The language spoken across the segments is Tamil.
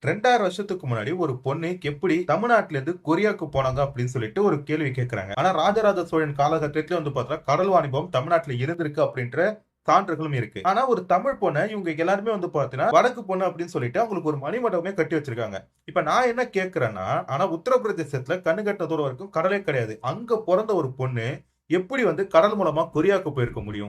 2000 வருஷத்துக்கு முன்னாடி ஒரு பொண்ணு எப்படி தமிழ்நாட்டுல இருந்து கொரியாக்கு போனாங்க அப்படின்னு சொல்லிட்டு ஒரு கேள்வி கேட்கிறாங்க. ஆனா ராஜராஜ சோழன் காலகட்டத்திலே வந்து பார்த்தா கடல் வாணிபம் தமிழ்நாட்டுல இருந்திருக்கு அப்படின்ற சான்றுகளும் இருக்கு. ஆனா ஒரு தமிழ் பொண்ண இவங்க எல்லாருமே வந்து பார்த்தீங்கன்னா வடக்கு பொண்ணு அப்படின்னு சொல்லிட்டு அவங்களுக்கு ஒரு மணிமண்டபமே கட்டி வச்சிருக்காங்க. இப்ப நான் என்ன கேட்கிறேன்னா, ஆனா உத்தரப்பிரதேசத்துல கண்ணு கெட்டின தூரம் வரைக்கும் கடலே கிடையாது. அங்க பொறந்த ஒரு பொண்ணு எப்படி வந்து கடல் மூலமா கொரியாக்கு போயிருக்க முடியும்?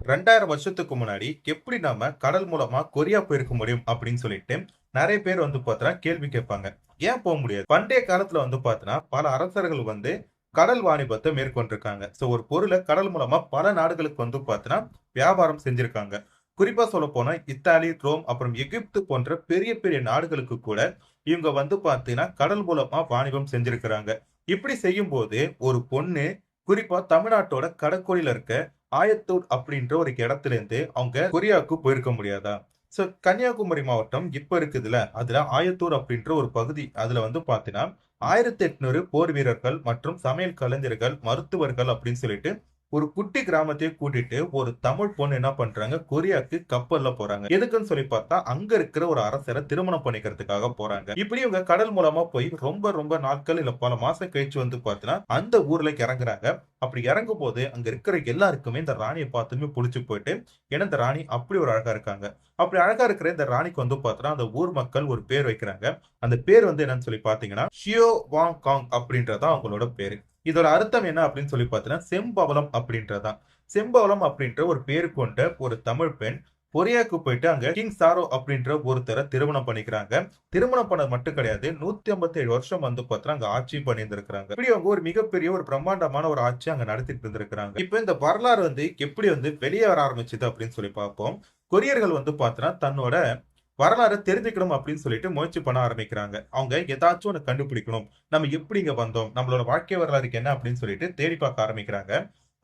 2000 வருஷத்துக்கு முன்னாடி எப்படி நாம கடல் மூலமா கொரியா போயிருக்க முடியும் அப்படின்னு சொல்லிட்டு நெறைய பேர் வந்து பார்த்தீங்கன்னா கேள்வி கேட்பாங்க. ஏன் போ முடியாது? பண்டைய காலத்துல வந்து பார்த்தீங்கன்னா, பல அரசர்கள் வந்து கடல் வாணிபத்த மேற்கொண்டிருக்காங்க. ஒரு பொருள கடல் மூலமா பல நாடுகளுக்கு வந்து பார்த்தீங்கன்னா, வியாபாரம் செஞ்சிருக்காங்க. குறிப்பா சொல்லப்போனா இத்தாலி, ரோம், அப்புறம் எகிப்து போன்ற பெரிய பெரிய நாடுகளுக்கு கூட இவங்க வந்து பார்த்தீங்கன்னா, கடல் மூலமா வாணிபம் செஞ்சிருக்கிறாங்க. இப்படி செய்யும்போது ஒரு பொண்ணு குறிப்பா தமிழ்நாட்டோட கடற்கரையில இருக்க ஆயத்தூர் அப்படின்ற ஒரு இடத்துல இருந்து அவங்க கொரியாவுக்கு போயிருக்க முடியாதா? கன்னியாகுமரி மாவட்டம் இப்ப இருக்குதுல்ல, அதுல ஆயத்தூர் அப்படின்ற ஒரு பகுதி. அதுல வந்து பாத்தீங்கன்னா, 1800 போர் வீரர்கள் மற்றும் சமையல் கலைஞர்கள், மருத்துவர்கள் அப்படின்னு சொல்லிட்டு ஒரு குட்டி கிராமத்தையே கூட்டிட்டு ஒரு தமிழ் பொண்ணு என்ன பண்றாங்க, கொரியாக்கு கப்பல்ல போறாங்க. எதுக்குன்னு சொல்லி பார்த்தா, அங்க இருக்கிற ஒரு அரசர திருமணம் பண்ணிக்கிறதுக்காக போறாங்க. இப்படி இவங்க கடல் மூலமா போய் ரொம்ப ரொம்ப நாட்கள் இல்ல பல மாசம் கழிச்சு வந்து பார்த்தீங்கன்னா, அந்த ஊர்ல இறங்குறாங்க. அப்படி இறங்கும்போது அங்க இருக்கிற எல்லாருக்குமே இந்த ராணிய பார்த்ததுமே புடிச்சு போயிட்டு, ஏன்னா இந்த ராணி அப்படி ஒரு அழகா இருக்காங்க. அப்படி அழகா இருக்கிற இந்த ராணிக்கு வந்து பார்த்தீங்கன்னா, அந்த ஊர் மக்கள் ஒரு பேர் வைக்கிறாங்க. அந்த பேர் வந்து என்னன்னு சொல்லி பார்த்தீங்கன்னா, ஷியோ வாங் காங் அப்படின்றது தான் அவங்களோட பேரு. இதோட அர்த்தம் என்ன அப்படின்னு சொல்லி பார்த்தீங்கன்னா, செம்பவளம் அப்படின்றதுதான். செம்பவளம் அப்படின்ற ஒரு பேர் கொண்ட ஒரு தமிழ் பெண் கொரியாக்கு போயிட்டு அங்க கிங் சாரோ அப்படின்ற ஒருத்தர திருமணம் பண்ணிக்கிறாங்க. திருமணம் பண்ணது மட்டும் கிடையாது. 157 வருஷம் வந்து பார்த்தீங்கன்னா, அங்க ஆட்சியும் பண்ணியிருந்திருக்கிறாங்க. இப்படி அவங்க ஒரு மிகப்பெரிய ஒரு பிரம்மாண்டமான ஒரு ஆட்சி அங்க நடத்திட்டு இருந்திருக்கிறாங்க. இப்ப இந்த வரலாறு வந்து எப்படி வந்து வெளியே வர ஆரம்பிச்சது அப்படின்னு சொல்லி பார்ப்போம். கொரியர்கள் வந்து பார்த்தீங்கன்னா, தன்னோட வரலாறு தெரிஞ்சுக்கணும் அப்படின்னு சொல்லிட்டு முயற்சி பண்ண ஆரம்பிக்கிறாங்க. அவங்க ஏதாச்சும் ஒண்ணு கண்டுபிடிக்கணும். நம்ம எப்படி இங்க வந்தோம்? நம்மளோட வாழ்க்கை வரலாறுக்கு என்ன அப்படின்னு சொல்லிட்டு தேடி பார்க்க ஆரம்பிக்கிறாங்க.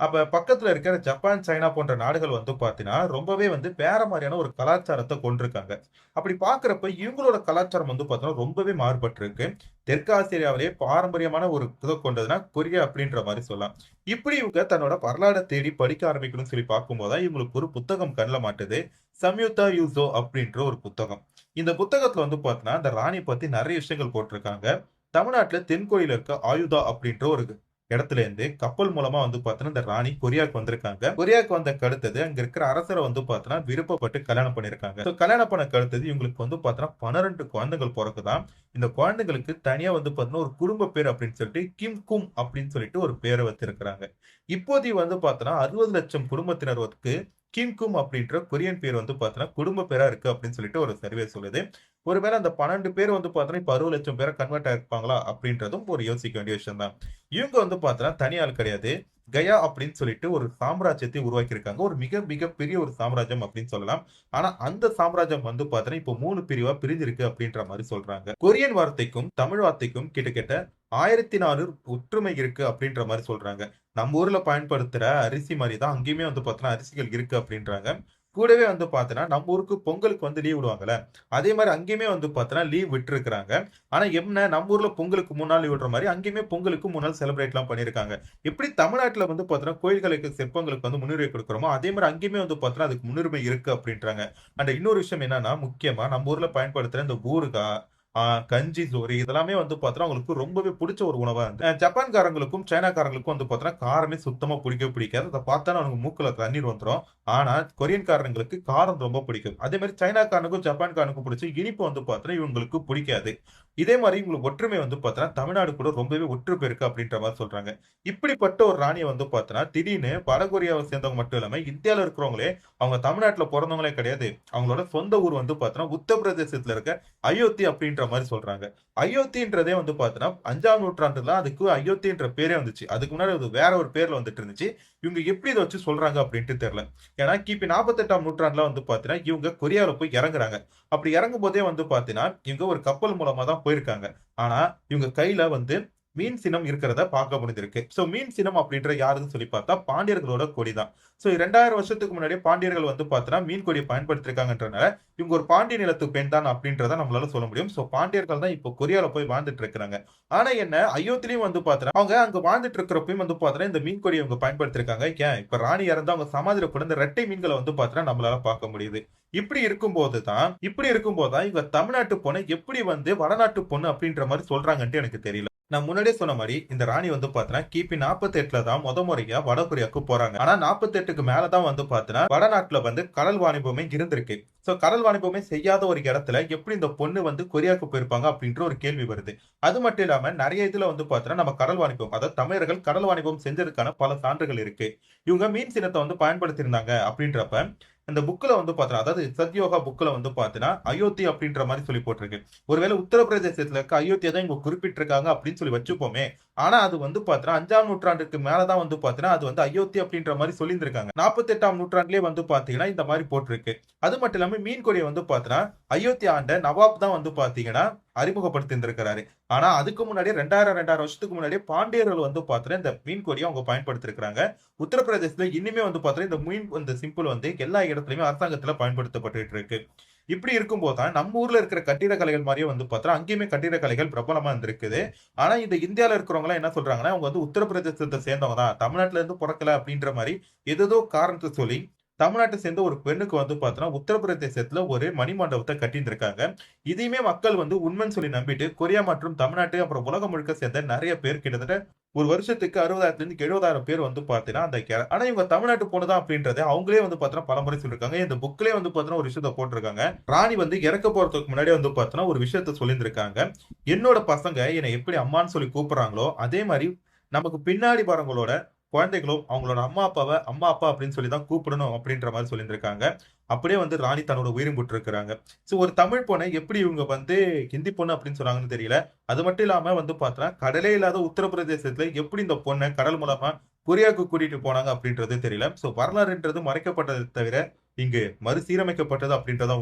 அப்ப பக்கத்துல இருக்கிற ஜப்பான், சைனா போன்ற நாடுகள் வந்து பார்த்தீங்கன்னா, ரொம்பவே வந்து வேற மாரியான ஒரு கலாச்சாரத்த கொண்டிருக்காங்க. அப்படி பார்க்கிறப்ப இவங்களோட கலாச்சாரம் வந்து பார்த்தீங்கன்னா, ரொம்பவே மாறுபட்டிருக்கு. தெற்கு ஆசியாவிலேயே பாரம்பரியமான ஒரு இத கொண்டதுன்னா, கொரியா அப்படின்ற மாரி சொல்லலாம். இப்படி இவங்க தன்னோட வரலாற தேடி படிக்க ஆரம்பிக்கணும்னு சொல்லி பார்க்கும்போது தான், இவங்களுக்கு ஒரு புத்தகம் கண்ல மாட்டுது. சம்யுக்தா யூசோ அப்படின்ற ஒரு புத்தகம். இந்த புத்தகத்துல வந்து பார்த்தீங்கன்னா, இந்த ராணி பத்தி நெறைய விஷயங்கள் போட்டிருக்காங்க. தமிழ்நாட்டுல தென்கோடியில இருக்க ஆயுதா அப்படின்ற ஒரு இடத்துல இருந்து கப்பல் மூலமா வந்து பார்த்தீங்கன்னா, இந்த ராணி கொரியாக்கு வந்திருக்காங்க. கொரியாக்கு வந்ததுக்கு அடுத்தது அங்க இருக்கிற அரசர வந்து பார்த்தீங்கன்னா, விருப்பப்பட்டு கல்யாணம் பண்ணியிருக்காங்க. கல்யாணம் பண்ணக்கு அடுத்தது இவங்களுக்கு வந்து பார்த்தீங்கன்னா, 12 குழந்தைகள் பொறக்குதாம். இந்த குழந்தைகளுக்கு தனியா வந்து பார்த்தீங்கன்னா, ஒரு குடும்ப பேர் அப்படின்னு சொல்லிட்டு கிம் கும் அப்படின்னு சொல்லிட்டு ஒரு பேர வச்சிருக்கிறாங்க. இப்போதைக்கு வந்து பார்த்தீங்கன்னா, 60,00,000 குடும்பத்தினருக்கு கிம் கும் அப்படின்ற கொரியன் பேர் வந்து பார்த்தீங்கன்னா, குடும்ப பேரா இருக்கு அப்படின்னு சொல்லிட்டு ஒரு சர்வே சொல்லுது. ஒருவேள அந்த 12 பேர் வந்து பார்த்தீங்கன்னா, இப்ப 60,00,000 பேரா கன்வெர்ட் ஆயிருப்பாங்களா? அப்படின்றதும் ஒரு யோசிக்க வேண்டிய விஷயம் தான். இவங்க வந்து பார்த்தீங்கன்னா, தனி ஆள் கிடையாது. கயா அப்படின்னு சொல்லிட்டு ஒரு சாம்ராஜ்யத்தை உருவாக்கியிருக்காங்க. ஒரு மிக மிக பெரிய ஒரு சாம்ராஜ்யம் அப்படின்னு சொல்லலாம். ஆனா அந்த சாம்ராஜ்யம் வந்து பார்த்தீங்கன்னா, இப்போ 3 பிரிவா பிரிஞ்சிருக்கு அப்படின்ற மாரி சொல்றாங்க. கொரியன் வார்த்தைக்கும், தமிழ் வார்த்தைக்கும் கிட்டத்தட்ட 1400 ஒற்றுமை இருக்கு அப்படின்ற மாரி சொல்றாங்க. நம்ம ஊர்ல பயன்படுத்துற அரிசி மாரி தான் அங்கேயுமே வந்து பார்த்தீங்கன்னா, அரிசிகள் இருக்கு அப்படின்றாங்க. கூடவே வந்து பார்த்தீங்கன்னா, நம்ம ஊருக்கு பொங்கலுக்கு வந்து லீவ் விடுவாங்கல்ல, அதே மாரி அங்கேயுமே வந்து பார்த்தீங்கன்னா, லீவ் விட்டுருக்காங்க. ஆனா என்ன நம்ம ஊர்ல பொங்கலுக்கு 3 நாள் லீவ் விடுற மாரி, அங்கேயுமே பொங்கலுக்கு 3 நாள் செலிப்ரேட்லாம் பண்ணியிருக்காங்க. எப்படி தமிழ்நாட்டுல வந்து பார்த்தீங்கன்னா, கோயில்களுக்கு, சிற்பங்களுக்கு வந்து முன்னுரிமை குடுக்குறோமோ, அதே மாரி அங்கேயுமே வந்து பார்த்தீங்கன்னா, அதுக்கு முன்னுரிமை இருக்கு அப்படின்றாங்க. அண்ட் இன்னொரு விஷயம் என்னன்னா, முக்கியமா நம்ம ஊர்ல பயன்படுத்துற இந்த ஊறுகாய், ஆ கஞ்சி சோறு இதெல்லாமே வந்து பார்த்தீங்கன்னா, அவங்களுக்கு ரொம்பவே புடிச்ச ஒரு உணவா இருந்தது. ஜப்பான்காரங்களுக்கும், சைனாக்காரங்களுக்கும் வந்து பார்த்தீங்கன்னா, காரமே சுத்தமா பிடிக்கவே பிடிக்காது. அத பார்த்தாலே அவனுக்கு மூக்குல தண்ணீர் வந்துரும். ஆனா, கொரியன்காரங்களுக்கு காரம் ரொம்ப பிடிக்கும். அதே மாரி சைனாக்காரனுக்கும், ஜப்பான்காரனுக்கும் பிடிச்ச இனிப்பு வந்து பார்த்தீங்கன்னா, இவங்களுக்கு பிடிக்காது. இதே மாரி இவங்களுக்கு ஒற்றுமை வந்து பார்த்தீங்கன்னா, தமிழ்நாடு கூட ரொம்பவே ஒற்று போயிருக்கு அப்படின்ற மாரி சொல்றாங்க. இப்படிப்பட்ட ஒரு ராணிய வந்து பார்த்தீங்கன்னா, திடீர்னு வடகொரியாவ சேர்ந்தவங்க மட்டும் இல்லாம, இந்தியால இருக்கிறவங்களே அவங்க தமிழ்நாட்டுல பொறந்தவங்களே கிடையாது. அவங்களோட சொந்த ஊர் வந்து பார்த்தீங்கன்னா, உத்தரப்பிரதேசத்துல இருக்க அயோத்தி அப்படின்ற மாரி சொல்றாங்க. அயோத்தின்றதே வந்து பார்த்தீங்கன்னா, 5ஆம் நூற்றாண்டுல தான் அதுக்கு அயோத்தின்ற பேரே வந்துச்சு. அதுக்கு முன்னாடி அது வேற ஒரு பேர்ல வந்துட்டு இருந்துச்சு. இவங்க எப்படி இத வச்சு சொல்றாங்க அப்படின்ட்டு தெரியல. ஏன்னா, கிபி 48ஆம் நூற்றாண்டுல வந்து பார்த்தீங்கன்னா, இவங்க கொரியால போய் இறங்குறாங்க. அப்படி இறங்கும்போதே வந்து பார்த்தீங்கன்னா, இவங்க ஒரு கப்பல் மூலமா தான் போயிருக்காங்க. ஆனா, இவங்க கையில வந்து மீன் சின்னம் இருக்கிறத பார்க்க முடிஞ்சிருக்கு. சோ மீன் சின்னம் அப்படின்ற யாருன்னு சொல்லி பார்த்தா பாண்டியர்களோட கொடி தான். சோ 2000 வருஷத்துக்கு முன்னாடியே பாண்டியர்கள் வந்து பார்த்தீங்கன்னா மீன் கொடிய பயன்படுத்தியிருக்காங்கன்றனால, இவங்க ஒரு பாண்டிய நிலத்து பெண் தான் அப்படின்றத நம்மளால சொல்ல முடியும். சோ பாண்டியர்கள் தான் இப்போ கொரியால போய் வாழ்ந்துட்டு இருக்கிறாங்க. ஆனா என்ன அயோத்தியிலயும் வந்து பார்த்தீங்கன்னா, அவங்க அங்க வாழ்ந்துட்டு இருக்கிறப்பயும் வந்து பார்த்தீங்கன்னா, இந்த மீன் கொடிய இவங்க பயன்படுத்தியிருக்காங்க. ஏன் இப்ப ராணி இறந்தா அவங்க சமாதியில கூட இந்த ரெட்டை மீன்கள வந்து பார்த்தீங்கன்னா நம்மளால பார்க்க முடியுது. இப்படி இருக்கும்போது தான் இவங்க தமிழ்நாட்டு பொண்ண எப்படி வந்து வடநாட்டு பொண்ணு அப்படின்ற மாரி சொல்றாங்கன்ட்டு எனக்கு தெரியல. நான் முன்னாடியே சொன்ன மாரி, இந்த ராணி வந்து பார்த்தீங்கன்னா, கிபி 48ல தான் முறையா வடகொரியாவுக்கு போறாங்க. ஆனா 48க்கு மேல தான் வந்து பார்த்தீங்கன்னா, வடநாட்டுல வந்து கடல் வாணிபமே இருந்திருக்கு. சோ கடல் வாணிபமே செய்யாத ஒரு இடத்துல எப்படி இந்த பொண்ணு வந்து கொரியாவுக்கு போயிருப்பாங்க அப்படின்ற ஒரு கேள்வி வருது. அது மட்டும் இல்லாம நெறைய இதுல வந்து பார்த்தீங்கன்னா, நம்ம கடல் வாணிபம் அதாவது தமிழர்கள் கடல் வாணிபம் செஞ்சதுக்கான பல சான்றுகள் இருக்கு. இவங்க மீன் சின்னத்த வந்து பயன்படுத்தியிருந்தாங்க அப்படின்றப்ப, அந்த புக்ல வந்து பார்த்தீங்கன்னா, அதாவது சத்யோகா புக்ல வந்து பார்த்தீங்கன்னா, அயோத்தி அப்படின்ற மாரி சொல்லி போட்டிருக்கு. ஒருவேளை உத்தரப்பிரதேசத்துல இருக்க அயோத்திய தான் இவங்க குறிப்பிட்டிருக்காங்க அப்படின்னு சொல்லி வச்சுப்போமே. ஆனா அது வந்து பார்த்தீங்கன்னா 5ஆம் நூற்றாண்டுக்கு மேல தான் வந்து பார்த்தீங்கன்னா, அது வந்து அயோத்தி அப்படின்ற மாரி சொல்லியிருந்திருக்காங்க. 48ஆம் நூற்றாண்டிலேயே வந்து பார்த்தீங்கன்னா, இந்த மாரி போட்டிருக்கு. அது மட்டும் இல்லாம மீன் கொடிய வந்து பார்த்தீங்கன்னா, அயோத்தி ஆண்ட நவாப் தான் வந்து பார்த்தீங்கன்னா, அறிமுகப்படுத்தி இருந்திருக்கிறாரு. ஆனா அதுக்கு முன்னாடியே 2000 வருஷத்துக்கு முன்னாடியே பாண்டியர்கள் வந்து பார்த்தீங்கன்னா, இந்த மீன் கொடிய அவங்க பயன்படுத்தியிருக்கிறாங்க. உத்தரப்பிரதேசத்துல இன்னுமே வந்து பார்த்தீங்கன்னா, இந்த மீன் இந்த சிம்பிள் வந்து எல்லா இடத்துலயுமே அரசாங்கத்துல பயன்படுத்தப்பட்டுட்டு இருக்கு. இப்படி இருக்கும்போது தான் நம்ம ஊர்ல இருக்கிற கட்டிடக்கலைகள் மாரியே வந்து பார்த்தா, அங்கேயுமே கட்டிடக்கலைகள் பிரபலமா இருந்திருக்குது. ஆனா இந்த இந்தியால இருக்கிறவங்கலாம் என்ன சொல்றாங்கன்னா, அவங்க வந்து உத்தரப்பிரதேசத்த சேர்ந்தவங்க தான். தமிழ்நாட்டுல இருந்து பொறக்கல அப்படின்ற மாரி ஏதேதோ காரணத்த சொல்லி, தமிழ்நாட்ட சேர்ந்த ஒரு பெண்ணுக்கு வந்து பார்த்தோன்னா, உத்தரப்பிரதேசத்துல ஒரு மணிமண்டபத்த கட்டியிருந்திருக்காங்க. இதையுமே மக்கள் வந்து உண்மைன்னு சொல்லி நம்பிட்டு, கொரியா மற்றும் தமிழ்நாட்டு அப்புறம் உலகம் முழுக்க சேர்ந்த நெறைய பேர் கிட்டத்தட்ட ஒரு வருஷத்துக்கு 60,000லிருந்து 70,000 பேர் வந்து பார்த்தீங்கன்னா, அந்த ஆனா இவங்க தமிழ்நாட்டு பொண்ணு தான் அப்படின்றத அவங்களே வந்து பார்த்தீங்கன்னா, பலமுறை சொல்லியிருக்காங்க. இந்த புக்லயே வந்து பார்த்தீங்கன்னா, ஒரு விஷயத்த போட்டிருக்காங்க. ராணி வந்து இறக்க போறதுக்கு முன்னாடியே வந்து பார்த்தீங்கன்னா, ஒரு விஷயத்த சொல்லியிருந்திருக்காங்க. என்னோட பசங்க என்னை எப்படி அம்மான்னு சொல்லி கூப்பிடுறாங்களோ, அதே மாரி நமக்கு பின்னாடி வரவங்களோட குழந்தைகளும் அவங்களோட அம்மா, அப்பாவ அம்மா, அப்பா அப்படின்னு சொல்லி தான் கூப்பிடணும் அப்படின்ற மாரி சொல்லியிருந்திருக்காங்க. அப்படியே வந்து ராணி தன்னோட உயிரும் விட்டுருக்காங்க. சோ ஒரு தமிழ் பொண்ண எப்படி இவங்க வந்து ஹிந்தி பொண்ணு அப்படின்னு சொன்னாங்கன்னு தெரியல. அது மட்டும் இல்லாம வந்து பார்த்தா, கடலே இல்லாத உத்தரப்பிரதேசத்துல எப்படி இந்த பொண்ண கடல் மூலமா கொரியாவுக்கு கூட்டிட்டு போனாங்க அப்படின்றது தெரியல. சோ வரலாறுன்றது மறைக்கப்பட்டது தவிர, இங்கு மறுசீரமைக்கப்பட்டது அப்படின்றதுதான்